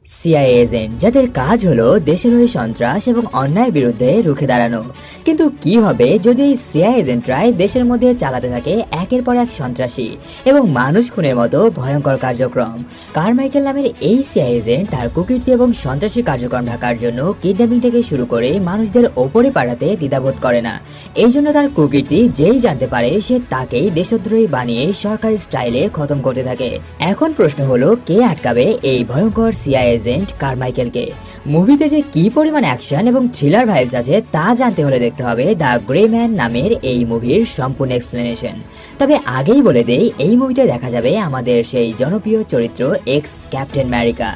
CIA agent যাদের কাজ হলো দেশের হয়ে সন্ত্রাস এবং অন্যায়ের বিরুদ্ধে রুখে দাঁড়ানো। কিন্তু কি হবে যদি এই সিআইএ এজেন্টরাই দেশের মধ্যে চালাতে থাকে একের পর এক সন্ত্রাসী এবং মানুষ খুনের মতো ভয়ঙ্কর কার্যক্রম? কারমাইকেল নামের এই সিআইএ এজেন্ট তার কুকীর্তি এবং সন্ত্রাসী কার্যক্রম ঢাকার জন্য কিডন্যাপিং থেকে শুরু করে মানুষদের ওপরে পাঠাতে দ্বিধাবোধ করে না। এই জন্য তার কুকীর্তি যেই জানতে পারে সে তাকেই দেশদ্রোহী বানিয়ে সরকারি স্টাইলে খতম করতে থাকে। এখন প্রশ্ন হলো, কে আটকাবে এই ভয়ঙ্কর সিআইএ এজেন্ট কারমাইকেলকে? মুভিতে যে কি পরিমাণ অ্যাকশন এবং থ্রিলার ভাইবস আছে তা জানতে হলে দেখতে হবে দ্য গ্রে ম্যান নামের এই মুভির সম্পূর্ণ এক্সপ্লেনেশন। তবে আগেই বলে দেই, এই মুভিতে দেখা যাবে আমাদের সেই জনপ্রিয় চরিত্র এক্স ক্যাপ্টেন আমেরিকা।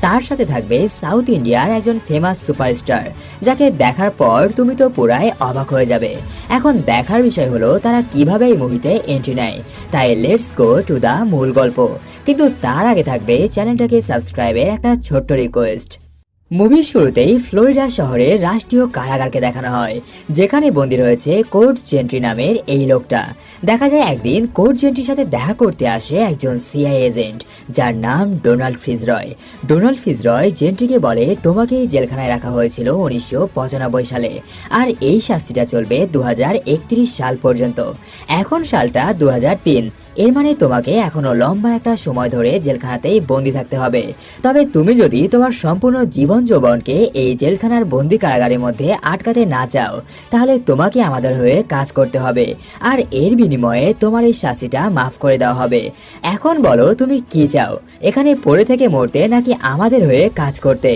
তার সাথে থাকবে সাউথ ইন্ডিয়ার একজন ফেমাস সুপারস্টার, যাকে দেখার পর তুমি তো পুরাই অবাক হয়ে যাবে। এখন দেখার বিষয় হলো তারা কিভাবে এই মুভিতে এন্ট্রি নেয়। তাই লেটস গো টু দ্য মূল গল্প। কিন্তু তার আগে থাকবে চ্যানেলটাকে সাবস্ক্রাইবের একটা ছোট্ট রিকোয়েস্ট। মুভির শুরুতেই ফ্লোরিডা শহরের রাষ্ট্রীয় কারাগারকে দেখানো হয়, যেখানে বন্দী রয়েছে কোর্ট জেন্ট্রি নামের এই লোকটা। দেখা যায় একদিন কোর্ট জেন্ট্রির সাথে দেখা করতে আসে একজন সিআইএ এজেন্ট যার নাম ডোনাল্ড ফিজরয়। ডোনাল্ড ফিজরয় জেন্ট্রিকে বলে, তোমাকে এই জেলখানায় রাখা হয়েছিল 1995 সালে, আর এই শাস্তিটা চলবে 2031 সাল পর্যন্ত। এখন সালটা 2003, এর মানে তোমাকে এখনো লম্বা একটা সময় ধরে জেলখানাতেই বন্দি থাকতে হবে। তবে তুমি যদি তোমার সম্পূর্ণ জীবন যৌবনকে এই জেলখানার বন্দি কারাগারের মধ্যে আটকাতে না চাও, তাহলে তোমাকে আমাদের হয়ে কাজ করতে হবে, আর এর বিনিময়ে তোমার এই শাস্তিটা মাফ করে দেওয়া হবে। এখন বলো তুমি কি চাও, এখানে পড়ে থেকে মরতে নাকি আমাদের হয়ে কাজ করতে?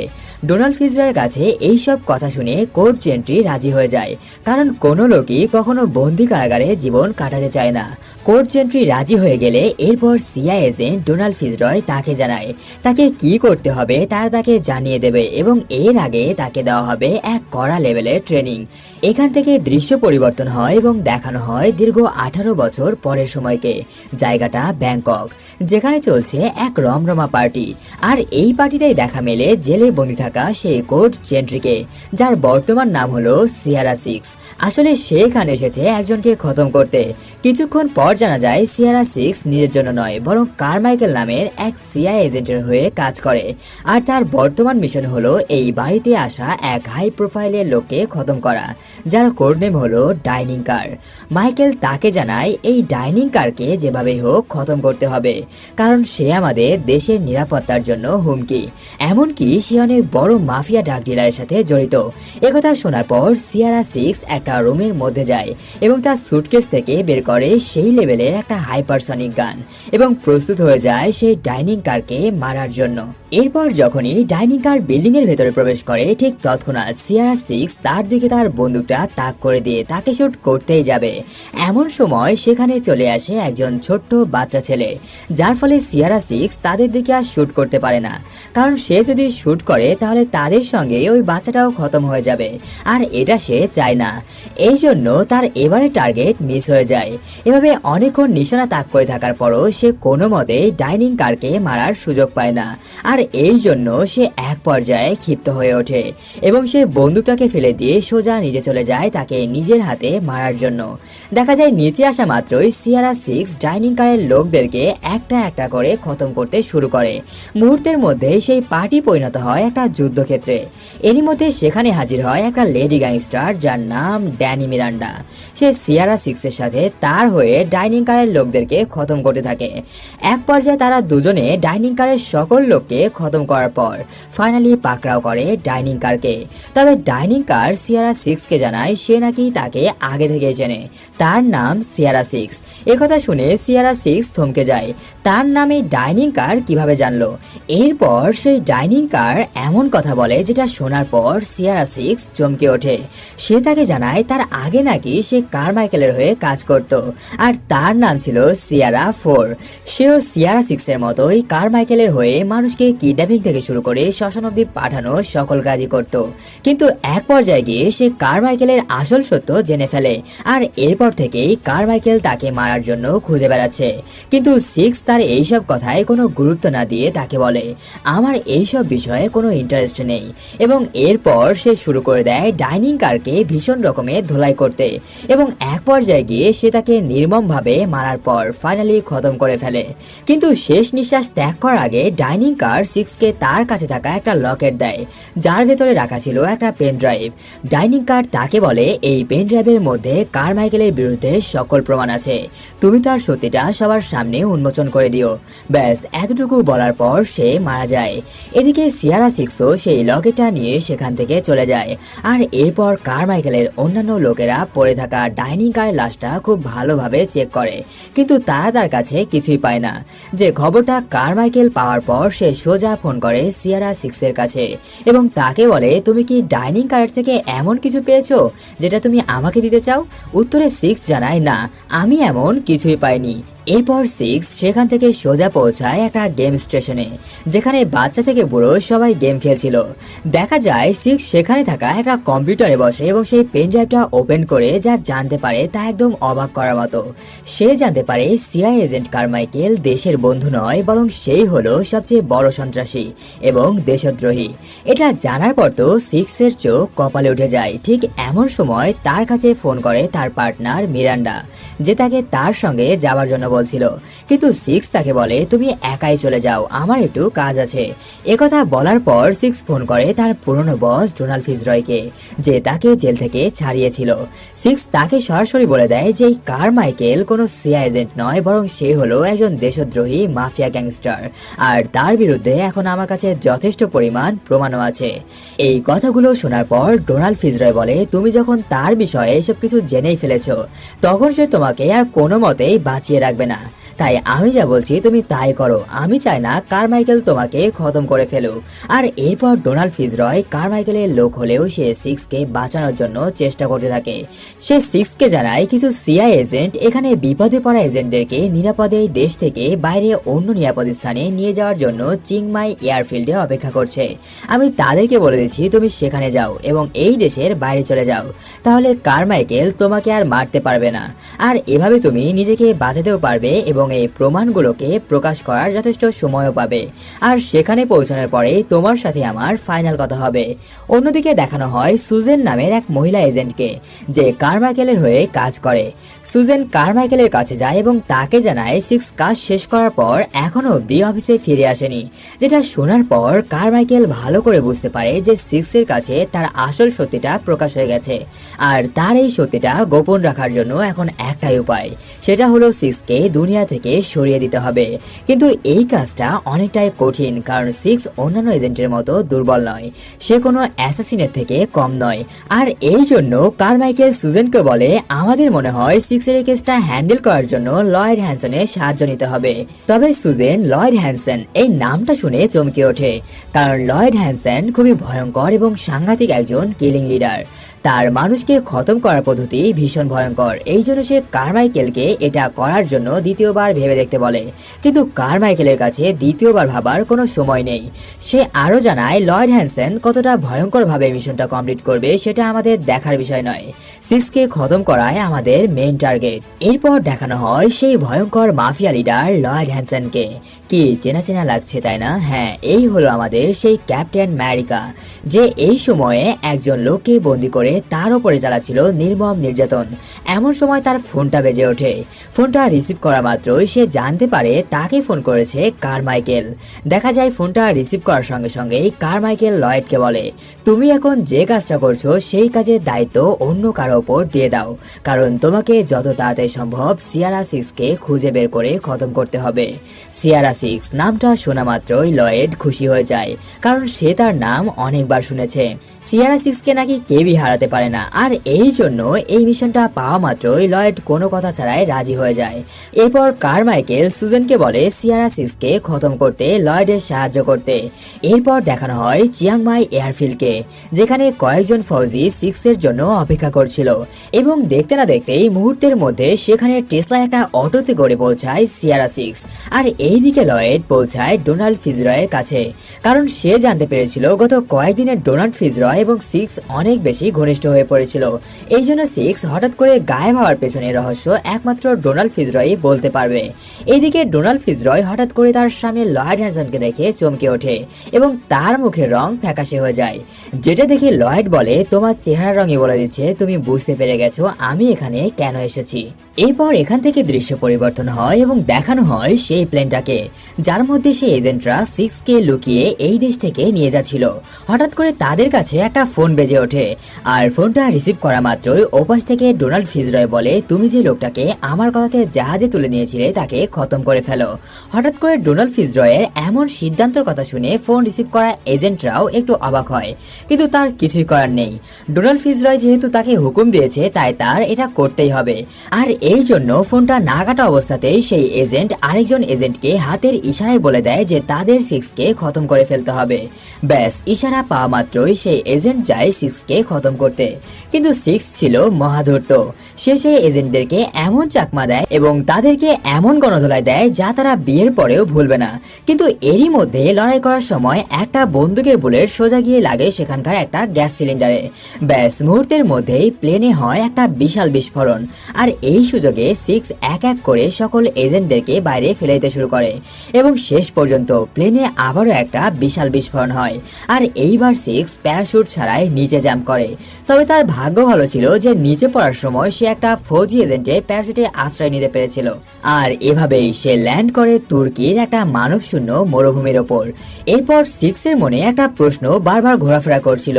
ডোনাল্ড ফিজরের কাছে এইসব কথা শুনে কোর্ট জেন্ট্রি রাজি হয়ে যায়, কারণ কোনো লোকই কখনো বন্দি কারাগারে জীবন কাটাতে চায় না। কোর্ট জেন্ট্রি রাজি হয়ে গেলে এরপর সিআইএ এজেন্ট ডোনাল্ড ফিজরয় তাকে জানায় তাকে কি করতে হবে তাকে জানিয়ে দেবে, এবং এর আগে তাকে দেওয়া হবে এক কড়া লেভেলের ট্রেনিং। এখান থেকে দৃশ্য পরিবর্তন হয় এবং দেখানো হয় দীর্ঘ 18 বছর পরের সময়কে। জায়গাটা ব্যাংকক, যেখানে চলছে এক রমরমা পার্টি। আর এই পার্টিতেই দেখা মেলে জেলে বন্দি থাকা সেই কোর্ট জেন্ট্রিকে, যার বর্তমান নাম হলো সিয়ারা সিক্স। আসলে সে এখানে এসেছে একজনকে খতম করতে। কিছুক্ষণ পর জানা যায় সিয়ারা সিক্স নিজের জন্য নয়, বরং কারমাইকেল নামের এক সিআইএ এজেন্টের হয়ে কাজ করে। আর তার বর্তমান মিশন হলো এই বাড়িতে আসা এক হাই প্রোফাইলের লোককে খতম করা, যার কোড নেম হলো ডাইনিং কার। মাইকেল তাকে জানায় এই ডাইনিং কারকে যেভাবে হোক খতম করতে হবে, কারণ সে আমাদের দেশের নিরাপত্তার জন্য হুমকি। এমনকি সে অনেক বড় মাফিয়া ড্রাগ ডিলারের সাথে জড়িত। একথা শোনার পর সিয়ারা সিক্স একটা রুমের মধ্যে যায় এবং তার সুটকেস থেকে বের করে সেই লেভেলের একটা হাইপারসনিক গান এবং প্রস্তুত হয়ে যায় সেই ডাইনিং কারকে মারার জন্য। এরপর যখনই ডাইনিং কার বিল্ডিং এর ভেতরে প্রবেশ করে, ঠিক তৎক্ষণাৎ সিয়ারা সিক্স তার দিকে তার বন্দুকটা তাক করে দিয়ে তাকে শুট করতেই যাবে। এমন সময় সেখানে চলে আসে একজন ছোট্ট বাচ্চা ছেলে, যার ফলে সিয়ারা সিক্স তাদের দিকে আর শুট করতে পারে না, কারণ সে যদি শুট করে তাহলে তাদের সঙ্গে ওই বাচ্চাটাও খতম হয়ে যাবে, আর এটা সে চায় না। এই জন্য তার এবারে টার্গেট মিস হয়ে যায়। এভাবে অনেকক্ষণ নিশানা তাক করে থাকার পরও সে কোনো মতেই ডাইনিং কারকে মারার সুযোগ পায় না, আর এই জন্য সে এক পর্যায়ে ক্ষিপ্ত হয়ে ওঠে এবং সে বন্দুকটাকে ফেলে দিয়ে সোজা নিচে চলে যায় তাকে নিজের হাতে মারার জন্য। দেখা যায় নিচে আসা মাত্রই সিয়ারা সিক্স ডাইনিং কারের লোকদেরকে একটা একটা করে খতম করতে শুরু করে। মুহূর্তের মধ্যে সেই পার্টি পরিণত হয় একটা যুদ্ধক্ষেত্রে। এরই মধ্যে সেখানে হাজির হয় একটা লেডি গ্যাংস্টার যার নাম ড্যানি মিরান্ডা। সে সিয়ারা সিক্সের সাথে তার হয়ে ডাইনিং কারের লোকদেরকে খতম করতে থাকে। এক পর্যায়ে তারা দুজনে ডাইনিং কারের সকল লোককে খতম করার পর ফাইনালি পাকড়াও করে ডাইনিং কারকে। তবে ডাইনিং কার সিয়ারা সিক্সকে জানায় সে নাকি তাকে আগে থেকে চেনে, তার নাম সিয়ারা সিক্স। একথা শুনে সিয়ারা সিক্স থমকে যায়, তার নামে ডাইনিং কার কিভাবে জানলো? এরপর সেই ডাইনিং কার এমন কথা বলে যেটা শোনার পর সিয়ারা সিক্স চমকে ওঠে। সে তাকে জানায় তার আগে নাকি সে কারমাইকেলের হয়ে কাজ করত, আর তার নাম ছিল সিয়ারা ফোর। সেও সিয়ারা সিক্সের মতোই কারমাইকেলের হয়ে মানুষকে কিডন্যাপিং থেকে শুরু করে শ্মশান অবধি পাঠানো সকল কাজই করত। কিন্তু এক পর্যায়ে গিয়ে সে কারমাইকেলের আসল সত্য জেনে ফেলে, আর এরপর থেকেই কারমাইকেল তাকে মারার জন্য খুঁজে বেড়াচ্ছে। কিন্তু সিক্স তার এইসব কথায় কোনো গুরুত্ব না দিয়ে তাকে বলে, আমার এইসব বিষয়ে কোনো ইন্টারেস্ট নেই, এবং এরপর সে শুরু করে দেয় ডাইনিং কারকে ভীষণ রকমের ধোলাই করতে, এবং এক পর্যায়ে গিয়ে সে তাকে নির্মমভাবে মারার পর ফাইনালি খতম করে ফেলে। কিন্তু শেষ নিঃশ্বাস ত্যাগ করার আগে ডাইনিং কার সিক্সকে তার কাছে থাকা একটা লকেট দেয়, যার ভেতরে রাখা ছিল একটা পেন ড্রাইভ। ডাইনিং কার্ড তাকে বলে এই পেন ড্রাইভের মধ্যে কারমাইকেলের বিরুদ্ধে সকল প্রমাণ আছে, তুমি তার সত্যিটা সবার সামনে উন্মোচন করে দিও। ব্যাস এতটুকু বলার পর সে মারা যায়। এদিকে সিয়ারা সিক্সও সেই লকেটটা নিয়ে সেখান থেকে চলে যায়। আর এরপর কারমাইকেলের অন্যান্য লোকেরা পড়ে থাকা ডাইনিং কারের লাশটা খুব ভালোভাবে চেক করে, কিন্তু তারা তার কাছে কিছুই পায় না। যে খবরটা কারমাইকেল পাওয়ার পর সে সোজা ফোন করে সিয়ারা সিক্সের কাছে এবং তাকে বলে, তুমি কি ডাইনিং কারের থেকে এমন কিছু পেয়েছো যেটা তুমি আমাকে দিতে চাও? উত্তরে সিক্স জানায়, না, আমি এমন কিছুই পাইনি। এরপর সিক্স সেখান থেকে সোজা পৌঁছায় একটা গেম স্টেশনে, যেখানে বাচ্চা থেকে বুড়ো সবাই গেম খেলছিল। দেখা যায় সিক্স সেখানে থাকা একটা কম্পিউটারে বসে এবং সেই পেন ড্রাইভটা ওপেন করে যা জানতে পারে তা একদম অবাক করার মতো। সে জানতে পারে সিআই এজেন্ট কারমাইকেল দেশের বন্ধু নয়, বরং সেই হলো সবচেয়ে বড় সন্ত্রাসী এবং দেশদ্রোহী। এটা জানার পর তো সিক্সের চোখ কপালে উঠে যায়। ঠিক এমন সময় তার কাছে ফোন করে তার পার্টনার মিরান্ডা, যে তাকে তার সঙ্গে যাওয়ার জন্য বলছিল, কিন্তু সিক্স তাকে বলে, তুমি একাই চলে যাও, আমার একটু কাজ আছে। একথা বলার পর সিক্স ফোন করে তার পুরনো বস ডোনাল্ড ফিজরয়কে, যে তাকে জেল থেকে ছাড়িয়েছিল। সিক্স তাকে সরাসরি বলে দেয় যে কারমাইকেল কোনো সিআই এজেন্ট নয়, বরং সে হলো একজন দেশদ্রোহী মাফিয়া গ্যাংস্টার, আর তার বিরুদ্ধে এখন আমার কাছে যথেষ্ট পরিমাণ প্রমাণও আছে। এই কথাগুলো শোনার পর ডোনাল্ড ফিজরয় বলে, তুমি যখন তার বিষয়ে এসব কিছু জেনেই ফেলেছো, তখন সে তোমাকে আর কোনো মতেই বাঁচিয়ে রাখবে না। তাই আমি যা বলছি তুমি তাই করো। আমি চাই না কারমাইকেল তোমাকে খতম করে ফেলুক। আর এরপর ডোনাল্ড ফিজরয় কারমাইকেলের লোক হলেও সে সিক্সকে বাঁচানোর জন্য চেষ্টা করতে থাকে। সে সিক্সকে জানায়, কিছু সিআই এজেন্ট এখানে বিপদে পড়া এজেন্টদেরকে নিরাপদে দেশ থেকে বাইরে অন্য নিরাপদ স্থানে নিয়ে যাওয়ার জন্য চিংমাই এয়ারফিল্ডে অপেক্ষা করছে। আমি তাদেরকে বলে দিচ্ছি তুমি সেখানে যাও এবং এই দেশের বাইরে চলে যাও, তাহলে কারমাইকেল তোমাকে আর মারতে পারবে না। আর এভাবে তুমি নিজেকে বাঁচাতেও পারবে এবং এই প্রমাণগুলোকে প্রকাশ করার যথেষ্ট সময়ও পাবে। আর সেখানে পৌঁছানোর পরে তোমার সাথে আমার ফাইনাল কথা হবে। অন্যদিকে দেখানো হয় সুজেন নামের এক মহিলা এজেন্টকে, যে কারমাইকেলের হয়ে কাজ করে। সুজেন কারমাইকেলের কাছে যায় এবং তাকে জানায় সিক্স কাজ শেষ করার পর এখনো অব্দি অফিসে ফিরে আসেনি। যেটা শোনার পর কারমাইকেল ভালো করে বুঝতে পারে যে সিক্সের কাছে তার আসল সত্যিটা প্রকাশ হয়ে গেছে, আর তার এই সত্যিটা গোপন রাখার জন্য এখন একটাই উপায়, সেটা হলো সিক্সকে দুনিয়া থেকে সরিয়ে দিতে হবে। কিন্তু এই কাজটা অনেকটাই কঠিন, কারণ সিক্স অন্যান্য এজেন্টের মতো দুর্বল নয়, সে কোনো অ্যাসাসিনের থেকে কম নয়। আর এই জন্য কারমাইকেল সুজেনকে বলে, আমাদের মনে হয় সিক্সের এই কেসটা হ্যান্ডেল করার জন্য লয়েড হ্যানসনের সাহায্য নিতে হবে। তবে সুজেন লয়েড হ্যানসন এই নামটা শুনে চমকে ওঠে, কারণ লয়েড হ্যানসন খুবই ভয়ঙ্কর এবং সাংঘাতিক একজন কিলিং লিডার। তার মানুষকে খতম করার পদ্ধতি ভীষণ ভয়ঙ্কর। এই জন্য সে কারমাইকেলকে এটা করার জন্য দ্বিতীয়বার ভেবে দেখতে বলে, কিন্তু কারমাইকেলের কাছে দ্বিতীয়বার ভাবার কোনো সময় নেই। সে আরও জানায় লয়েড হ্যানসন কতটা ভয়ঙ্করভাবে মিশনটা কমপ্লিট করবে সেটা আমাদের দেখার বিষয় নয়, সিক্সকে খতম করাই আমাদের মেইন টার্গেট। এরপর দেখানো হয় সেই ভয়ঙ্কর মাফিয়া লিডার লয়েড হ্যানসনকে। কি চেনা চেনা লাগছে তাই না? হ্যাঁ, এই হলো আমাদের সেই ক্যাপ্টেন আমেরিকা, যে এই সময়ে একজন লোককে বন্দি করে তার উপরে চালাচ্ছিল নির্মম নির্যাতন। এমন সময় তার ফোনটা বেজে ওঠে। ফোনটা রিসিভ করা মাত্রই সে জানতে পারে তাকে ফোন করেছে কারমাইকেল। দেখা যায় ফোনটা রিসিভ করার সঙ্গে সঙ্গেই কারমাইকেল লয়েডকে বলে, তুমি এখন যে কাজটা করছো সেই কাজের দায়িত্ব অন্য কারো ওপর দিয়ে দাও, কারণ তোমাকে যত তাড়াতাড়ি সম্ভব সিয়ারা সিক্সকে খুঁজে বের করে খতম করতে হবে। সিয়ারা সিক্স নামটা শোনা মাত্রই লয়েড খুশি হয়ে যায়, কারণ সে তার নাম অনেকবার শুনেছে। সিয়ারা সিক্সকে নাকি কেউই হারাতে পারে না, আর এই জন্য এই মিশনটা পাওয়া মাত্রই লয়েড কোনো কথা ছাড়াই রাজি হয়ে যায়। এরপর কারমাইকেল সুজেনকে বলে সিয়ারা সিক্সকে খতম করতে লয়েডের সাহায্য করতে। এরপর দেখানো হয় চিয়াংমাই এয়ারফিল্ডকে, যেখানে কয়েকজন ফৌজি সিক্সের জন্য অপেক্ষা করছিল, এবং দেখতে না দেখতেই মুহূর্তের মধ্যে সেখানে টেসলা একটা অটোতে করে পৌঁছায় সিয়ারা সিক্স। আর এইদিকে লয়েড পৌঁছায় ডোনাল্ড ফিজরয়ের কাছে, কারণ সে জানতে পেরেছিল গত কয়েকদিনের ডোনাল্ড ফিজরয় এবং সিক্স অনেক বেশি ঘনিষ্ঠ হয়ে পড়েছিল। এই জন্য সিক্স হঠাৎ করে গায়েব হওয়ার পেছনের রহস্য একমাত্র ডোনাল্ড ফিজরয়ই বলতে পারবে। পারবে। এদিকে ডোনাল্ড ফিজরয় হঠাৎ করে তার সামনে লয়েড হ্যানসনকে দেখে চমকে ওঠে এবং তার মুখের রং ফ্যাকাশে হয়ে যায়, যেটা দেখে লয়েড বলে, তোমার চেহারা রঙই বলে দিচ্ছে তুমি বুঝতে পেরে গেছো আমি এখানে কেন এসেছি। এরপর এখান থেকে দৃশ্য পরিবর্তন হয় এবং দেখানো হয় সেই প্লেনটাকে, যার মধ্যে সেই এজেন্টরা 6কে লুকিয়ে এই দেশ থেকে নিয়ে যাচ্ছিল। হঠাৎ করে তাদের কাছে একটা ফোন বেজে ওঠে, আর ফোনটা রিসিভ করা মাত্রই ওপাশ থেকে ডোনাল্ড ফিজরয় বলে, তুমি যে লোকটাকে আমার কথাতে জাহাজে তুলে নিয়েছিলে তাকে খতম করে ফেলো। হঠাৎ করে ডোনাল্ড ফিজরয়ের এমন সিদ্ধান্তের কথা শুনে ফোন রিসিভ করা এজেন্টরাও একটু অবাক হয়, কিন্তু তার কিছুই করার নেই। ডোনাল্ড ফিজরয় যেহেতু তাকে হুকুম দিয়েছে তাই তার এটা করতেই হবে। আর এই জন্য ফোনটা না কাটা অবস্থাতেই সেই এজেন্ট আরেকজন এজেন্টকে হাতের ইশারায় বলে দেয় যে তাদের 6কে খতম করে ফেলতে হবে। ব্যাস ইশারা পাওয়া মাত্রই সেই এজেন্ট যায় 6কে খতম করতে, কিন্তু 6 ছিল মহাধূর্ত। সে সেই এজেন্টদেরকে এমন চাকমা দেয় এবং তাদেরকে এমন গণধোলাই দেয় যা তারা বিয়ের পরেও ভুলবে না। কিন্তু এরই মধ্যে লড়াই করার সময় একটা বন্দুকের বুলেট সোজা গিয়ে লাগে সেখানকার একটা গ্যাস সিলিন্ডারে। ব্যাস মুহূর্তের মধ্যেই প্লেনে হয় একটা বিশাল বিস্ফোরণ, আর এই সুযোগে 6 এক এক করে সকল এজেন্টদেরকে বাইরে ফেলে দিতে শুরু করে এবং শেষ পর্যন্ত প্লেনে আবারও একটা বিশাল বিস্ফোরণ হয়। আর এইবার 6 প্যারাশুট ছাড়াই নিচে জাম্প করে। তবে তার ভাগ্য ভালো ছিল যে নিচে পড়ার সময় সে একটা ফৌজি এজেন্টের প্যারাশুটে আশ্রয় নিতে পেরেছিল, আর এভাবেই সে ল্যান্ড করে তুর্কির একটা মানবশূন্য মরুভূমির ওপর। এরপর 6 এর মনে একটা প্রশ্ন বারবার ঘোরাফেরা করছিল,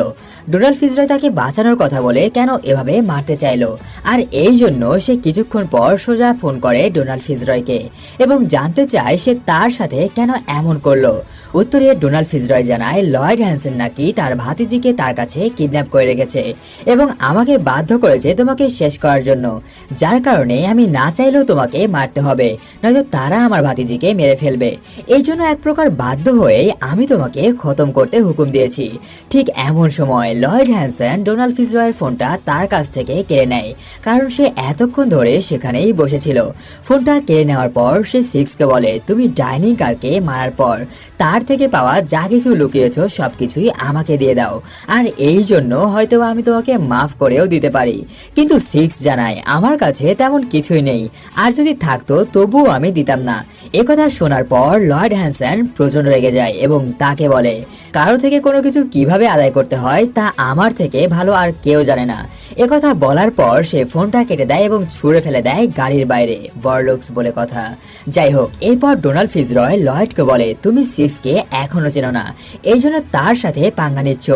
ডোনাল্ড ফিজরয় তাকে বাঁচানোর কথা বলে কেন এভাবে মারতে চাইলো। আর এই জন্য সে কিছুক্ষণ পর সোজা ফোন করে ডোনাল্ড ফিজরয়কে এবং জানতে চায় সে তার সাথে কেন এমন করলো। উত্তরে ডোনাল্ড ফিজরয় জানায় লয়েড হ্যানসন নাকি তার ভাতিজিকে তার কাছে কিডন্যাপ করে রেখেছে এবং আমাকে বাধ্য করেছে তোমাকে শেষ করার জন্য, যার কারণে আমি না চাইলেও তোমাকে মারতে হবে, নয়তো তারা আমার ভাতিজিকে মেরে ফেলবে। এই জন্য এক প্রকার বাধ্য হয়ে আমি তোমাকে খতম করতে হুকুম দিয়েছি। ঠিক এমন সময় লয়েড হ্যানসন ডোনাল্ড ফিজরয়ের ফোনটা তার কাছ থেকে কেড়ে নেয়, কারণ সে এতক্ষণ ধরে সেখানেই বসেছিল। ফোনটা কেড়ে নেওয়ার পর সে 6কে বলে, তুমি ডাইনিং কারকে মারার পর তার থেকে পাওয়া যা কিছু লুকিয়েছো সবকিছুই আমাকে দিয়ে দাও, আর এই জন্য হয়তো আমি তোমাকে মাফ করেও দিতে পারি। কিন্তু 6 জানায়, আমার কাছে তেমন কিছুই নেই, আর যদি থাকতো তবুও আমি দিতাম না। একথা শোনার পর লয়েড হ্যানসন প্রচন্ড রেগে যায় এবং তাকে বলে, কারো থেকে কোনো কিছু কিভাবে আদায় করতে হয় তা আমার থেকে ভালো আর কেউ জানে না। একথা বলার পর সে ফোনটা কেটে দেয় এবং ছুঁড়ে ফেলে দেয় গাড়ির বাইরে। বড়লোকস বলে কথা। যাই হোক, এরপর ডোনাল্ড ফিজরয় লয়েডকে বলে, তুমি 6কে এখনো চেনো না, এই জন্য তার সাথে পাঙ্গা নিচ্ছ।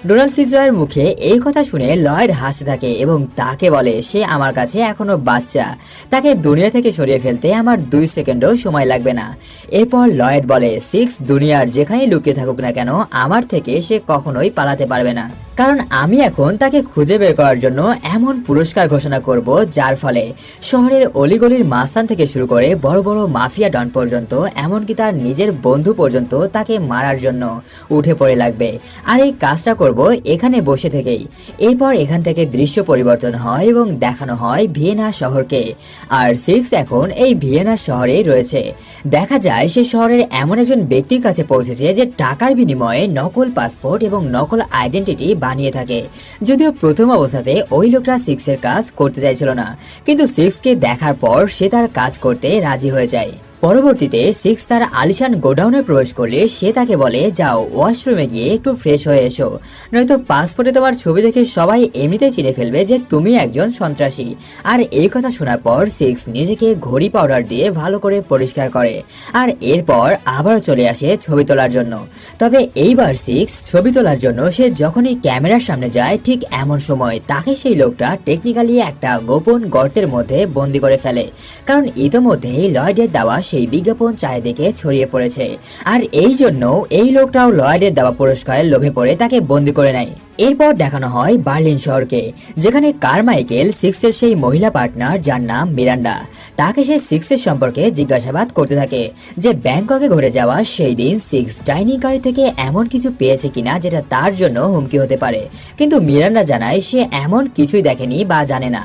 ডোনাল্ড ফিজরয়ের মুখে এই কথা শুনে লয়েড হাসতে থাকে এবং তাকে বলে, সে আমার কাছে এখনো বাচ্চা, তাকে দুনিয়া থেকে সরিয়ে ফেলতে আমার 2 সেকেন্ডও সময় লাগবে না। এরপর লয়েড বলে, 6 দুনিয়ার যেখানেই লুকিয়ে থাকুক না কেন আমার থেকে সে কখনোই পালাতে পারবে না, কারণ আমি এখন তাকে খুঁজে বের করার জন্য এমন পুরস্কার ঘোষণা করব যার ফলে শহরের অলিগলির মাস্তান থেকে শুরু করে বড় বড় মাফিয়া ডন পর্যন্ত, এমনকি তার নিজের বন্ধু পর্যন্ত তাকে মারার জন্য উঠে পড়ে লাগবে। আর এই কাজটা করব এখানে বসে থেকেই। এরপর এখান থেকে দৃশ্য পরিবর্তন হয় এবং দেখানো হয় ভিয়েনা শহরকে, আর 6 এখন এই ভিয়েনা শহরে রয়েছে। দেখা যায় সে শহরের এমন একজন ব্যক্তির কাছে পৌঁছেছে যে টাকার বিনিময়ে নকল পাসপোর্ট এবং নকল আইডেন্টিটি বানিয়ে থাকে। যদিও প্রথম অবস্থাতে ওই লোকটা 6 এর কাজ করতে চাইছিল না, কিন্তু 6কে দেখার পর সে তার কাজ করতে রাজি হয়ে যায়। পরবর্তীতে 6 তার আলিশান গোডাউনে প্রবেশ করলে সে তাকে বলে, যাও ওয়াশরুমে গিয়ে একটু ফ্রেশ হয়ে এসো, নয়তো পাসপোর্টে তোমার ছবি দেখে সবাই এমনিতেই চিনে ফেলবে যে তুমি একজন সন্ত্রাসী। আর এই কথা শোনার পর 6 নিজেকে ঘড়ি পাউডার দিয়ে ভালো করে পরিষ্কার করে, আর এরপর আবার চলে আসে ছবি তোলার জন্য। তবে এইবার 6 ছবি তোলার জন্য সে যখনই ক্যামেরার সামনে যায় ঠিক এমন সময় তাকে সেই লোকটা টেকনিক্যালি একটা গোপন গর্তের মধ্যে বন্দি করে ফেলে, কারণ ইতোমধ্যেই লয়েডের দেওয়া সেই বিজ্ঞাপন চারিদিকে ছড়িয়ে পড়েছে। আর এই জন্য এই লোকটাও লয়েডের দেওয়া পুরস্কারের লোভে পড়ে তাকে বন্দি করে নেয়। এরপর দেখানো হয় বার্লিন শহরকে, যেখানে কারমাইকেল 6 এর সেই মহিলা পার্টনার যার নাম মিরান্ডা, তাকে সে 6 এর সম্পর্কে জিজ্ঞাসাবাদ করতে থাকে যে ব্যাংককে ঘুরে যাওয়া সেই দিন 6 ডাইনিং কার থেকে এমন কিছু পেয়েছে কিনা যেটা তার জন্য হুমকি হতে পারে, কিন্তু মিরান্ডা জানায় সে এমন কিছুই দেখেনি বা জানে না।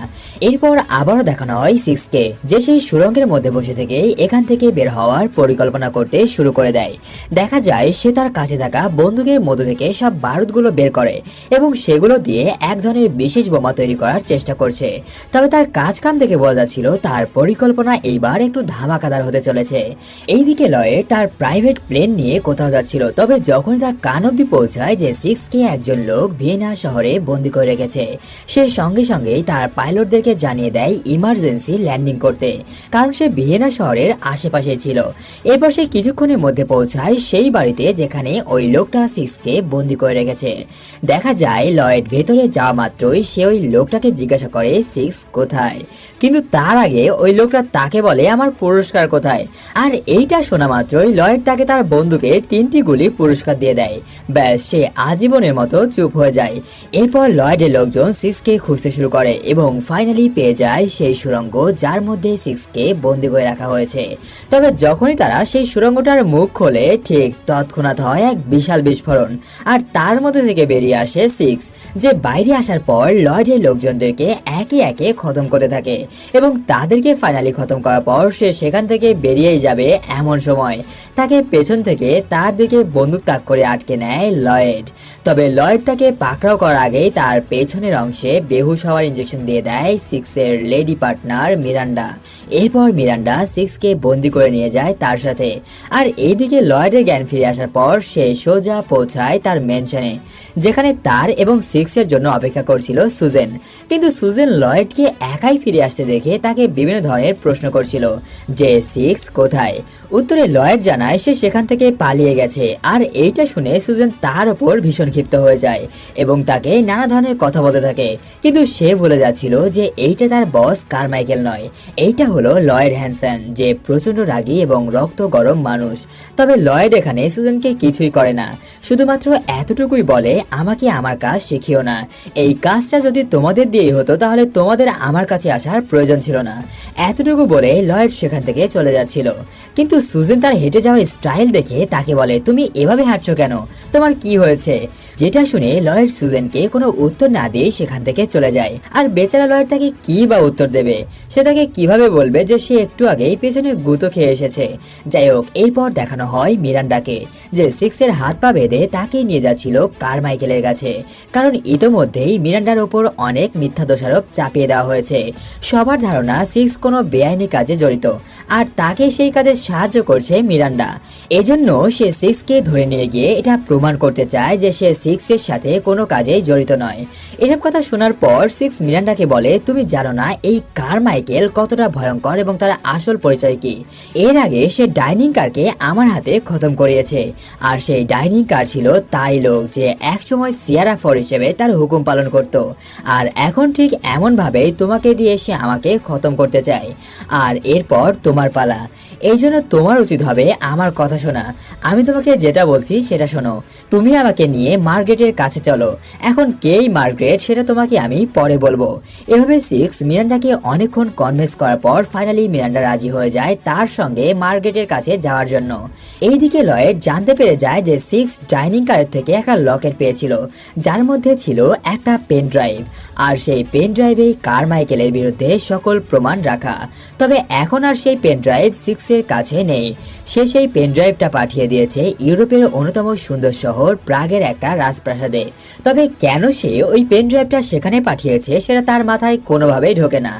এরপর আবারও দেখানো হয় 6কে, যে সেই সুড়ঙ্গের মধ্যে বসে থেকে এখান থেকে বের হওয়ার পরিকল্পনা করতে শুরু করে দেয়। দেখা যায় সে তার কাছে থাকা বন্দুকের মধ্য থেকে সব বারুদগুলো বের করে এবং সেগুলো দিয়ে এক ধরনের বিশেষ বোমা তৈরি করার চেষ্টা করছে। তবে তার কাজ কাম দেখে বোঝা যাচ্ছিল তার পরিকল্পনা এইবার একটু ধামাকাদার হতে চলেছে। এইদিকে লয়েড তার প্রাইভেট প্লেন নিয়ে কোথাও যাচ্ছিল, তবে যখন তার কান অব্দি পৌঁছায় যে 6কে একজন লোক ভিয়েনা শহরে বন্দি করে রেখেছে, সে সঙ্গে সঙ্গেই তার পাইলটদেরকে জানিয়ে দেয় ইমার্জেন্সি ল্যান্ডিং করতে, কারণ সে ভিয়েনা শহরের আশেপাশে ছিল। এরপর সে কিছুক্ষণের মধ্যে পৌঁছায় সেই বাড়িতে যেখানে ওই লোকটা 6কে বন্দি করে রেখেছে। দেখা যায় লয়েড ভেতরে যাওয়া মাত্রই সে ওই লোকটাকে জিজ্ঞাসা করে 6 কোথায়, কিন্তু তার আগে ওই লোকটা তাকে বলে আমার পুরস্কার কোথায়। আর এইটা শোনা মাত্রই লয়েড তাকে তার বন্দুকের 3টি গুলি পুরস্কার দিয়ে দেয়। ব্যাস, সে আজীবনের মতো চুপ হয়ে যায়। এরপর লয়েডের লোকজন 6কে খুঁজতে শুরু করে এবং ফাইনালি পেয়ে যায় সেই সুড়ঙ্গ যার মধ্যে 6কে বন্দি করে রাখা হয়েছে। তবে যখনই তারা সেই সুড়ঙ্গটার মুখ খোলে, ঠিক তৎক্ষণাৎ হয় এক বিশাল বিস্ফোরণ, আর তার মধ্যে থেকে বেরিয়ে আসে 6, যে বাইরে আসার পর লয়েডের লোকজনদেরকে একে একে খতম করতে থাকে এবং তাদেরকে ফাইনালি খতম করার পর সে সেখান থেকে বেরিয়েই যাবে। এমন সময় তাকে পেছন থেকে তার দিকে বন্দুক তাক করে আটকে নেয় লয়েড। তবে লয়েড তাকে পাকড়াও করার আগেই তার পেছনের অংশে বেহুশ হওয়ার ইঞ্জেকশন দিয়ে দেয় 6-এর লেডি পার্টনার মিরান্ডা। এরপর মিরান্ডা 6কে বন্দি করে নিয়ে যায় তার সাথে। আর এইদিকে লয়েডের জ্ঞান ফিরে আসার পর সে সোজা পৌঁছায় তার মেনশনে, যেখানে তার এবং 6-এর জন্য অপেক্ষা করছিল সুজেন। কিন্তু সুজেন লয়েডকে একাই ফিরে আসতে দেখে তাকে বিভিন্ন ধরনের প্রশ্ন করছিল যে 6 কোথায়। উত্তরে লয়েড জানায় সে সেখান থেকে পালিয়ে গেছে। আর এইটা শুনে সুজেন তার ওপর ভীষণ ক্ষিপ্ত হয়ে যায় এবং তাকে নানা ধরনের কথা বলতে থাকে, কিন্তু সে ভুলে যাচ্ছিল যে এইটা তার বস কারমাইকেল নয়, এইটা হলো লয়েড হ্যানসন, যে প্রচন্ড রাগী এবং রক্ত গরম মানুষ। তবে লয়েড এখানে সুজেনকে কিছুই করে না, শুধুমাত্র এতটুকুই বলে আমাকে আমার কাজ শিখিও না, এই কাজটা যদি তোমাদের দিয়েই হতো তাহলে তোমাদের আমার কাছে আসার প্রয়োজন ছিল না। এতটুকু বলে লয়েড সেখান থেকে চলে যাচ্ছিল। কিন্তু সুজেন তার হেঁটে যাওয়ার স্টাইল দেখে তাকে বলে তুমি এভাবে হাঁটছো কেন, তোমার কি হয়েছে? যেটা শুনে লয়েড সুজেনকে কোনো উত্তর না দিয়ে সেখান থেকে চলে যায়। আর বেচারা লয়েড তাকে কি বা উত্তর দেবে, সে তাকে কিভাবে বলবে যে সে একটু আগেই পেছনে গুঁতো খেয়ে এসেছে। যাই হোক, এরপর দেখানো হয় মিরান্ডাকে, যে 6-এর হাত পা বেঁধে তাকে নিয়ে যাচ্ছিল কারমাইকেলের কাছে, কারণ ইতোমধ্যেই মিরান্ডার ওপর অনেক মিথ্যা দোষারোপ চাপিয়ে দেওয়া হয়েছে। সবার ধারণা 6 কোনো বেআইনি কাজে জড়িত, আর তাকে সেই কাজে সাহায্য করছে মিরান্ডা। এজন্য সে 6-কে ধরে নিয়ে গিয়ে এটা প্রমাণ করতে চায় যে সে 6-এর সাথে কোনো কাজেই জড়িত নয়। এসব কথা শোনার পর 6 মিরান্ডাকে বলে তুমি জানো না এই কারমাইকেল কতটা ভয়ঙ্কর এবং তার আসল পরিচয় কি। এর আগে সে ডাইনিং কারকে আমার হাতে খতম করিয়েছে, আর সেই ডাইনিং কার ছিল তাই লোক যে একসময় সিয়ারা ফর হিসেবে তার হুকুম পালন করত, আর এখন ঠিক এমন ভাবেই তোমাকে দিয়ে সে আমাকে খতম করতে চায়। আর এরপর তোমার পালা, এই জন্য তোমার উচিত হবে আমার কথা শোনা। আমি তোমাকে যেটা বলছি সেটা শোনো। তুমি আমাকে নিয়ে মার্গারেটের কাছে চলো। এখন কেই মার্গারেট সেটা তোমাকে আমি পরে বলবো। এভাবে 6 মিরান্ডাকে অনেকক্ষণ কনভিন্স করার পর ফাইনালি মিরান্ডা রাজি হয়ে যায় তার সঙ্গে মার্গারেটের কাছে যাওয়ার জন্য। এইদিকে লয়েড জানতে পেরে যায় যে 6 ডাইনিং কারের থেকে একটা লকেট পেয়েছিল, যার মধ্যে ছিল একটা পেন ড্রাইভ, আর সেই পেন ড্রাইভে কারমাইকেলের বিরুদ্ধে সকল প্রমাণ রাখা। তবে এখন আর সেই পেন ড্রাইভ 6-এর কাছে নেই। সে সেই পেন ড্রাইভটা পাঠিয়ে দিয়েছে ইউরোপের অন্যতম সুন্দর শহর প্রাগের একটা রাজপ্রাসাদে। তবে কেন সে ওই পেন ড্রাইভটা সেখানে পাঠিয়েছে সেটা তার মাথায় কোনোভাবেই ঢোকে না।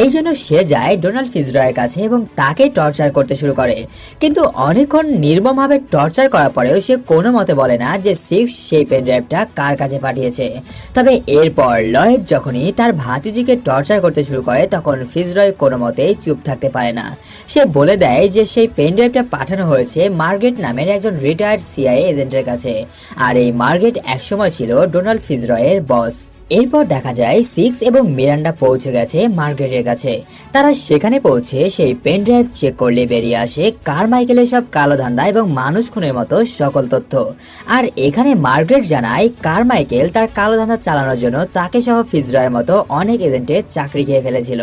এই জন্য সে যায় ডোনাল্ড ফিজরয়ের কাছে এবং তাকে টর্চার করতে শুরু করে। কিন্তু অনেকক্ষণ নির্মমভাবে টর্চার করার পরেও সে কোনো মতে বলে না যে 6 সেই পেন ড্রাইভটা কার কাছে পাঠিয়েছে। তবে এরপর লয়েড যখনই তার ভাতিজিকে টর্চার করতে শুরু করে তখন ফিজরয় কোনো মতেই চুপ থাকতে পারে না। সে বলে দেয় যে সেই পেন ড্রাইভটা পাঠানো হয়েছে মার্গারেট নামের একজন রিটায়ার্ড সিআইএ এজেন্টের কাছে, আর এই মার্গারেট একসময় ছিল ডোনাল্ড ফিজরয়ের বস। এরপর দেখা যায় 6 এবং মিরান্ডা পৌঁছে গেছে মার্গারেটের কাছে। তারা সেখানে পৌঁছে সেই পেন ড্রাইভ চেক করলে বেরিয়ে আসে কারমাইকেলের সব কালো ধান্দা এবং মানুষ খুনের মতো সকল তথ্য। আর এখানে মার্গারেট জানায় কারমাইকেল তার কালো ধান্দা চালানোর জন্য তাকে সহ ফিজরয়ের মতো অনেক এজেন্টের চাকরি খেয়ে ফেলেছিল।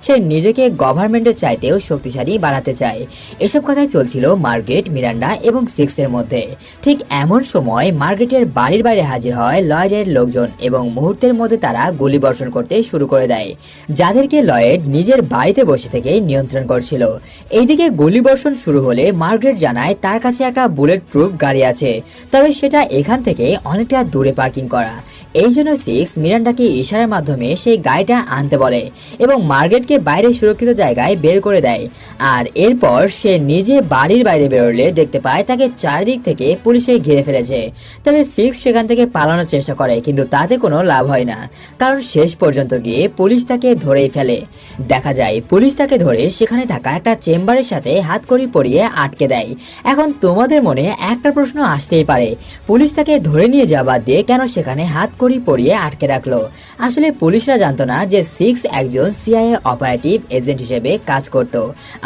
সে নিজেকে গভর্নমেন্টের চাইতেও শক্তিশালী বানাতে চায়। এসব কথাই চলছিল মার্গারেট, মিরান্ডা এবং 6-এর মধ্যে। ঠিক এমন সময় মার্গারেটের বাড়ির বাইরে হাজির হয় লয়েডের লোকজন এবং মুহূর্তের লয়েডের মধ্যে তারা গুলি বর্ষণ করতে শুরু করে দেয়, যাদেরকে লয়েড নিজের বাড়িতে বসে থেকে নিয়ন্ত্রণ করছিল। এইদিকে গুলি বর্ষণ শুরু হলে মার্গারেট জানায় তার কাছে একটা বুলেট প্রুফ গাড়ি আছে, তবে সেটা এখান থেকে অনেকটা দূরে পার্কিং করা। এই জন্য সিক্স মিরান্ডাকে ইশারার মাধ্যমে সেই গাড়িটা আনতে বলে এবং মার্গারেটকে বাইরে সুরক্ষিত জায়গায় বের করে দেয়। আর এরপর সে নিজে বাড়ির বাইরে বেরোলে দেখতে পায় তাকে চারদিক থেকে পুলিশে ঘিরে ফেলেছে। তবে সিক্স সেখান থেকে পালানোর চেষ্টা করে, কিন্তু তাতে কোনো লাভ হয় না, কারণ শেষ পর্যন্ত গিয়ে পুলিশ তাকে ধরেই ফেলে। দেখা যায় পুলিশ তাকে ধরে সেখানে থাকা একটা চেম্বারের সাথে হাতকড়ি পরিয়ে আটকে দেয়। এখন তোমাদের মনে একটা প্রশ্ন আসতেই পারে, পুলিশ তাকে ধরে নিয়ে যাওয়া বাদ দিয়ে কেন সেখানে হাতকড়ি পরিয়ে আটকে রাখলো? আসলে পুলিশরা জানতো না যে সিক্স একজন সিআইএ অপারেটিভ এজেন্ট হিসেবে কাজ করত।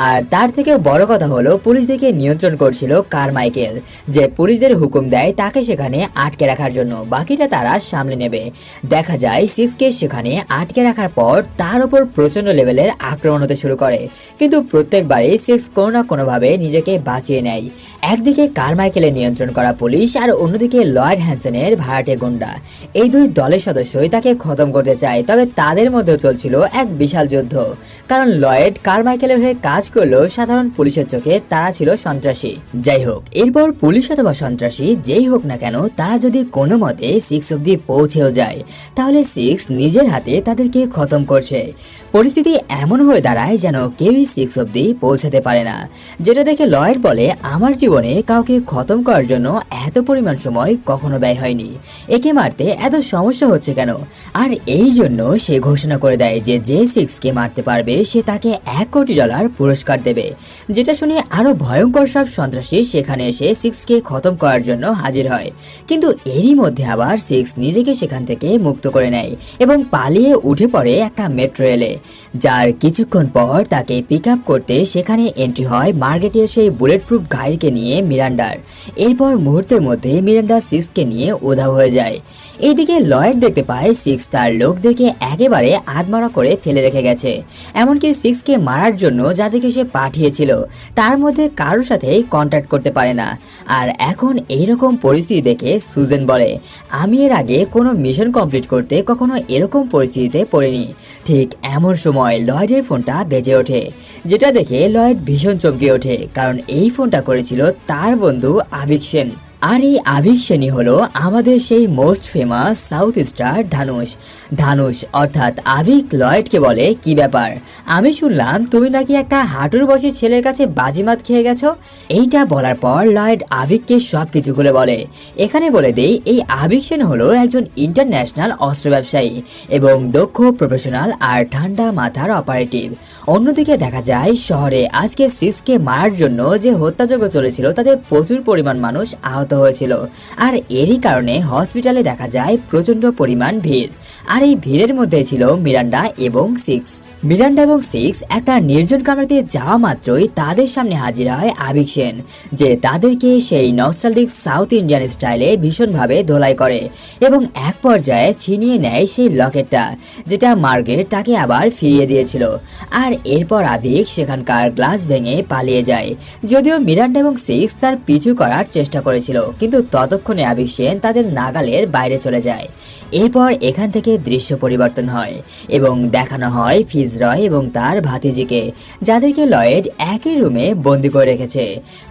আর তার থেকে বড় কথা হলো পুলিশদেরকে নিয়ন্ত্রণ করছিল কারমাইকেল, যে পুলিশদের হুকুম দেয় তাকে সেখানে আটকে রাখার জন্য, বাকিটা তারা সামলে নেবে। দেখা যায় সিক্সকে সেখানে আটকে রাখার পর তার উপর প্রচন্ড লেভেলের আক্রমণ হতে শুরু করে, কিন্তু প্রত্যেকবারই সিক্স কোনো না কোনোভাবে নিজেকে বাঁচিয়ে নেয়। একদিকে কারমাইকেলের নিয়ন্ত্রণ করা পুলিশ আর অন্যদিকে লয়েড হ্যানসনের ভাড়াটে গুন্ডা, এই দুই দলের সদস্যই তাকে খতম করতে চায়। তবে তাদের মধ্যে চলছিল এক বিশাল যুদ্ধ, কারণ লয়েড কারমাইকেলের হয়ে কাজ করলেও সাধারণ পুলিশের চোখে তারা ছিল সন্ত্রাসী। যাই হোক, এরপর পুলিশ অথবা সন্ত্রাসী যেই হোক না কেন, তারা যদি কোনো মতে সিক্স অব্দি পৌঁছেও যায়, তাহলে সিক্স নিজের হাতে তাদেরকে খতম করছে। পরিস্থিতি এমন হয়ে দাঁড়ায় যেন কেউই সিক্স অব্দি পৌঁছাতে পারে না, যেটা দেখে লয়েড বলে, আমার জীবনে কাউকে খতম করার জন্য এত পরিমাণ সময় কখনো ব্যয় হয়নি, একে মারতে এত সমস্যা হচ্ছে কেন? আর এই জন্য সে ঘোষণা করে দেয় যে যে সিক্সকে মারতে পারবে সে তাকে $1 কোটি পুরস্কার দেবে। যেটা শুনে আরো ভয়ঙ্কর সব সন্ত্রাসী সেখানে এসে সিক্সকে খতম করার জন্য হাজির হয়, কিন্তু এরই মধ্যে আবার সিক্স নিজেকে সেখান থেকে মুক্ত করে নেয় এবং পালিয়ে উঠে পড়ে একটা মেট্রো রেলে, যার কিছুক্ষণ পর তাকে পিক আপ করতে সেখানে এন্ট্রি হয় মার্গারেটের সেই বুলেট প্রুফ গাড়িকে নিয়ে মিরান্ডার। এরপর মুহূর্তের মধ্যে মিরান্ডা সিক্সকে নিয়ে উধাও হয়ে যায়। এইদিকে লয়েড দেখতে পায় সিক্স তার লোকদেরকে একেবারে আধমরা করে ফেলে রেখে গেছে, এমনকি সিক্সকে মারার জন্য যাদেরকে সে পাঠিয়েছিল তার মধ্যে কারোর সাথেই কন্ট্যাক্ট করতে পারে না। আর এখন এইরকম পরিস্থিতি দেখে সুজেন বলে, আমি এর আগে কোনো মিশন কমপ্লিট করতে কখনো এরকম পরিস্থিতিতে পড়িনি। ঠিক এমন সময় লয়েডের ফোনটা বেজে ওঠে, যেটা দেখে লয়েড ভীষণ চমকে ওঠে, কারণ এই ফোনটা করেছিল তার বন্ধু আভিক সেন। আর এই আভিক সেনই হলো আমাদের সেই most famous south star Dhanush অর্থাৎ আভিক লয়েডকে বলে, কি ব্যাপার, আমি শুনলাম তুমি নাকি একটা হাঁটুর বসে ছেলের কাছে বাজিমাত খেয়ে গেছো। এইটা বলার পর লয়েড আভিককে সবকিছু খুলে বলে। এখানে বলে দেই, এই আভিক সেন হলো একজন ইন্টারন্যাশনাল অস্ত্র ব্যবসায়ী এবং দক্ষ প্রফেশনাল আর ঠান্ডা মাথার অপারেটিভ। অন্যদিকে দেখা যায় শহরে আজকে সিক্সকে মারার জন্য যে হত্যাযজ্ঞ চলেছিল তাতে প্রচুর পরিমাণ মানুষ আহত হয়েছিল, আর এরই কারণে হসপিটালে দেখা যায় প্রচন্ড পরিমাণ ভিড়। আর এই ভিড়ের মধ্যে ছিল মিরান্ডা এবং সিক্স। মিরান্ডা এবং সিক্স একটা নির্জন কামরাতে যাওয়া মাত্রই তাদের সামনে হাজির হয় আভিক সেন, যে তাদেরকে সেই নস্টালজিক সাউথ ইন্ডিয়ান স্টাইলে ভীষণভাবে ধোলাই করে এবং এক পর্যায়ে ছিনিয়ে নেয় সেই লকেটটা, যেটা মার্গারেট তাকে আবার ফিরিয়ে দিয়েছিল। আর এরপর আভিক সেখানকার গ্লাস ভেঙে পালিয়ে যায়। যদিও মিরান্ডা এবং সিক্স তার পিছু করার চেষ্টা করেছিল, কিন্তু ততক্ষণে আভিক সেন তাদের নাগালের বাইরে চলে যায়। এরপর এখান থেকে দৃশ্য পরিবর্তন হয় এবং দেখানো হয় ফিজরয় এবং তার ভাতিজিকে, যাদেরকে লয়েড একই রুমে বন্দি করে রেখেছে।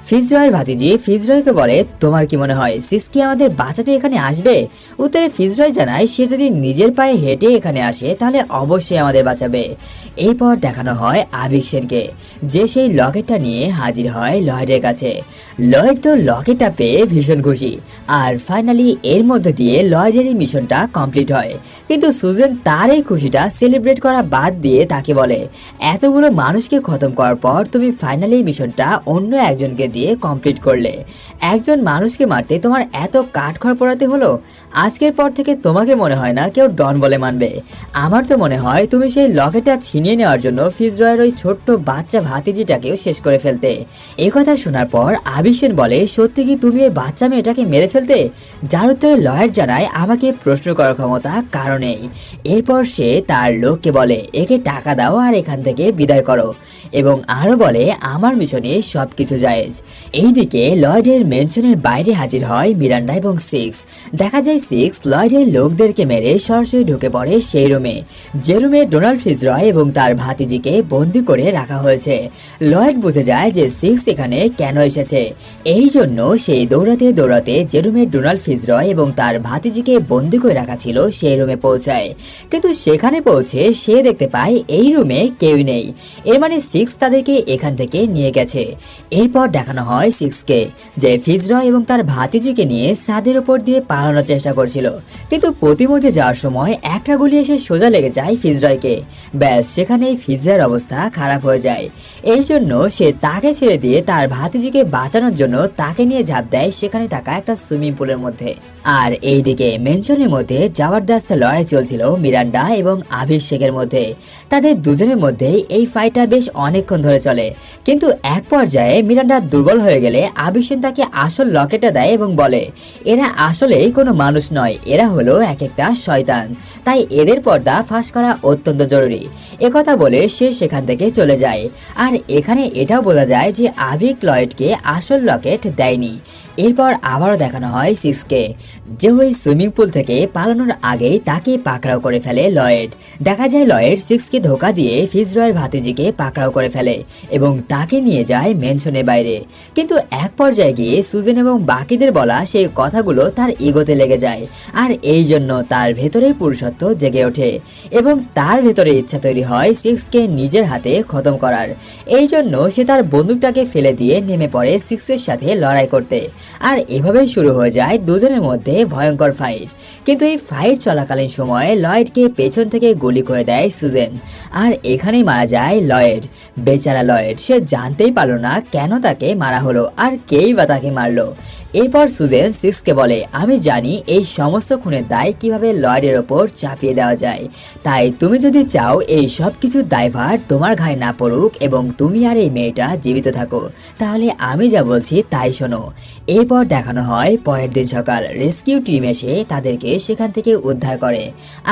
ফিজরয়ের ভাতিজি ফিজরয়কে বলে, তোমার কি মনে হয় সিক্স কি আমাদের বাঁচাতে এখানে আসবে? উত্তরে ফিজরয় জানায়, সে যদি নিজের পায়ে হেঁটে এখানে আসে তাহলে অবশ্যই আমাদের বাঁচাবে। এরপর দেখানো হয় আভিক সেনকে, যে সেই লকেটটা নিয়ে হাজির হয় লয়েডের কাছে। লয়েড তো লকেটটা পেয়ে ভীষণ খুশি, আর ফাইনালি এর মধ্যে দিয়ে লয়েডের এই মিশনটা কমপ্লিট হয়। কিন্তু সুজেন তার এই খুশিটা সেলিব্রেট করা বাদ দিয়ে তাকে বলে, এতগুলো মানুষকে খতম করার পর তুমি ফাইনালি মিশনটা অন্য একজনকে দিয়ে কমপ্লিট করলে। একজন মানুষকে মারতে তোমার এত কাঠখড় পোড়াতে হলো। আজকের পর থেকে তোমাকে মনে হয় না কেউ ডন বলে মানবে। আমার তো মনে হয় তুমি সেই লকেটটা ছিনিয়ে নেওয়ার জন্য ফিজরয়ের ওই ছোট্ট বাচ্চা ভাতিজিটাকেও শেষ করে ফেলতে। এই কথা শোনার পর আভিক সেন বলে, সত্যি কি তুমি এই বাচ্চা মেয়েটাকে মেরে ফেলতে? যার উত্তরে লয়েড জানায়, আমাকে প্রশ্ন করার ক্ষমতা কারণেই। এরপর সে তার লোককে বলে, একে টাকা দাও আর এখান থেকে বিদায় করো, এবং আরো বলে আমার মিশনে সবকিছু জায়েজ। এইদিকে লয়েডের মেনশনের বাইরে হাজির হয় মিরান্ডা এবং সিক্স। দেখা যায় সিক্স লয়েডের লোকদেরকে মেরে সরাসরি ঢুকে পড়ে সেই রুমে, যে রুমে ডোনাল্ড ফিজরয় এবং তার ভাতিজিকে বন্দি করে রাখা হয়েছে। লয়েড বুঝে যায় যে সিক্স এখানে কেন এসেছে, এই জন্য সে দৌড়াতে দৌড়াতে যে রুমে ডোনাল্ড ফিজরয় এবং তার ভাতিজিকে বন্দি করে রাখা ছিল সেই রুমে পৌঁছায়। কিন্তু সেখানে পৌঁছে সে দেখতে পায় এই রুমে কেউই নেই, এর মানে সিক্স তাদেরকে এখান থেকে নিয়ে গেছে। এরপর দেখানো হয় সিক্সকে যে ফিজরয় এবং তার ভাতিজিকে নিয়ে ছাদের উপর দিয়ে পালানোর চেষ্টা করছিল, কিন্তু প্রতিমধ্যে যাওয়ার সময় একটা গুলি এসে সোজা লেগে যায় ফিজরয়কে। ব্যাস সেখানেই ফিজরয়ের অবস্থা খারাপ হয়ে যায়। এই জন্য সে তাকে ছেড়ে দিয়ে তার ভাতিজিকে বাঁচানোর জন্য তাকে নিয়ে ঝাঁপ দেয় সেখানে থাকা একটা সুইমিং পুলের মধ্যে। আর এইদিকে মেনশনের মধ্যে জবরদস্ত লড়াই চলছিল মিরান্ডা এবং আভিষেকের মধ্যে। তাদের দুজনের মধ্যে এই ফাইটটা বেশ অনেকক্ষণ ধরে চলে, কিন্তু এক পর্যায়ে মিরান্ডা দুর্বল হয়ে গেলে আভিষেক তাকে আসল লকেটটা দেয় এবং বলে এরা আসলেই কোনো মানুষ নয়, এরা হলো এক একটা শয়তান, তাই এদের পর্দা ফাঁস করা অত্যন্ত জরুরি। একথা বলে সে সেখান থেকে চলে যায়। আর এখানে এটাও বোঝা যায় যে আভিক লয়েডকে আসল লকেট দেয়নি। এরপর আবারও দেখানো হয় সিক্সকে, যে ওই সুইমিং পুল থেকে পালানোর আগেই তাকে পাকড়াও করে ফেলে লয়েড। দেখা যায় লয়েড সিক্সকে ধোকা দিয়ে ফিজরয়ের ভাতিজিকে পাকড়াও করে ফেলে এবং তাকে নিয়ে যায় মেনশনের বাইরে। কিন্তু এক পর্যায়ে গিয়ে সুজেন এবং বাকিদের বলা সেই কথাগুলো তার ইগোতে লেগে যায়, আর এই জন্য তার ভেতরে পুরুষত্ব জেগে ওঠে এবং তার ভেতরে ইচ্ছা তৈরি হয় সিক্সকে নিজের হাতে খতম করার। এই জন্য সে তার বন্দুকটাকে ফেলে দিয়ে নেমে পড়ে সিক্সের সাথে লড়াই করতে। আর এভাবেই শুরু হয়ে যায় দুজনের মধ্যে ভয়ঙ্কর ফাইট। কিন্তু এই ফাইট চলাকালীন সময়ে লয়েডকে পেছন থেকে গুলি করে দেয় সুজেন, আর এখানেই মারা যায় লয়েড। বেচারা লয়েড, সে জানতেই পারলো না কেন তাকে মারা হলো আর কেই বা তাকে মারলো। এরপর সুজেন সিক্সকে বলে আমি জানি এই সমস্ত খুনের দায় কিভাবে লয়েডের ওপর চাপিয়ে দেওয়া যায়, তাই তুমি যদি চাও এই সব কিছু দায়ভার তোমার ঘাড়ে না পড়ুক এবং তুমি আর এই মেয়েটা জীবিত থাকো, তাহলে আমি যা বলছি তাই শোনো। এরপর দেখানো হয় পরের দিন সকাল রেস্কিউ টিম এসে তাদেরকে সেখান থেকে উদ্ধার করে।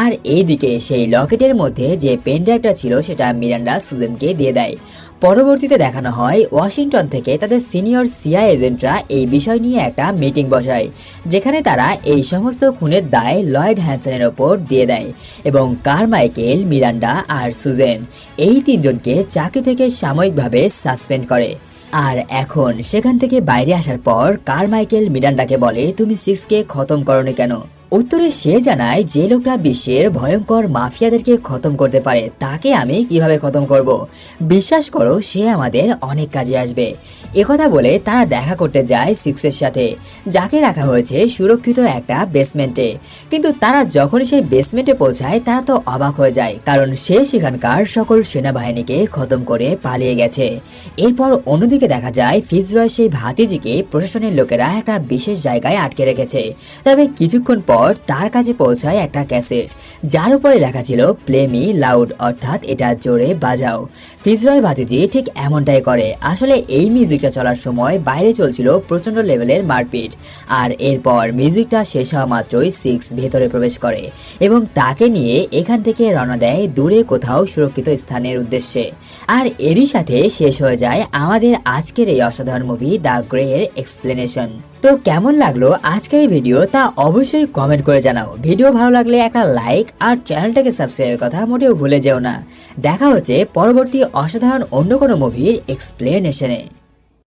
আর এইদিকে সেই লকেটের মধ্যে যে পেনড্রাইভটা ছিল সেটা মিরান্ডা সুজেনকে দিয়ে দেয়। পরবর্তীতে দেখানো হয় ওয়াশিংটন থেকে তাদের সিনিয়র সিআই এজেন্টরা এই বিষয় নিয়ে একটা মিটিং বসায়, যেখানে তারা এই সমস্ত খুনের দায় লয়েড হ্যানসনের ওপর দিয়ে দেয় এবং কারমাইকেল, মিরান্ডা আর সুজেন এই তিনজনকে চাকরি থেকে সাময়িকভাবে সাসপেন্ড করে। আর এখন সেখান থেকে বাইরে আসার পর কারমাইকেল মিরান্ডাকে বলে তুমি সিক্সকে খতম করোনি কেন? উত্তরে সে জানায় যে লোকটা বিশ্বের ভয়ঙ্কর মাফিয়াদেরকে খতম করতে পারে তাকে আমি কিভাবে খতম করব, বিশ্বাস করো সে আমাদের অনেক কাজে আসবে। একথা বলে তারা দেখা করতে যায় সিক্সের সাথে, যাকে রাখা হয়েছে সুরক্ষিত একটা বেসমেন্টে। কিন্তু তারা যখন সেই বেসমেন্টে পৌঁছায় তারা তো অবাক হয়ে যায়, কারণ সে সেখানকার সকল সেনাবাহিনীকে খতম করে পালিয়ে গেছে। এরপর অন্যদিকে দেখা যায় ফিজরয় সেই ভাতিজিকে প্রশাসনের লোকেরা একটা বিশেষ জায়গায় আটকে রেখেছে। তবে কিছুক্ষণ পর তার কাছে পৌঁছায় একটা ক্যাসেট, যার উপরে লেখা ছিল প্লে মি লাউড, অর্থাৎ এটা জোরে বাজাও। ফিজরয়ের ভাতিজি ঠিক এমনটাই করে। আসলে এই মিউজিকটা চলার সময় বাইরে চলছিল প্রচন্ড লেভেলের মারপিট, আর এরপর মিউজিকটা শেষ হওয়া মাত্রই সিক্স ভেতরে প্রবেশ করে এবং তাকে নিয়ে এখান থেকে রওনা দেয় দূরে কোথাও সুরক্ষিত স্থানের উদ্দেশ্যে। আর এরই সাথে শেষ হয়ে যায় আমাদের আজকের এই অসাধারণ মুভি দ্য গ্রে এর এক্সপ্লেনেশন। তো কেমন লাগলো আজকের এই ভিডিও তা অবশ্যই কমেন্ট করে জানাও। ভিডিও ভালো লাগলে একটা লাইক আর চ্যানেলটাকে সাবস্ক্রাইবের কথা মোটেও ভুলে যেও না। দেখা হচ্ছে পরবর্তী অসাধারণ অন্য কোনো মুভির এক্সপ্লেনেশনে।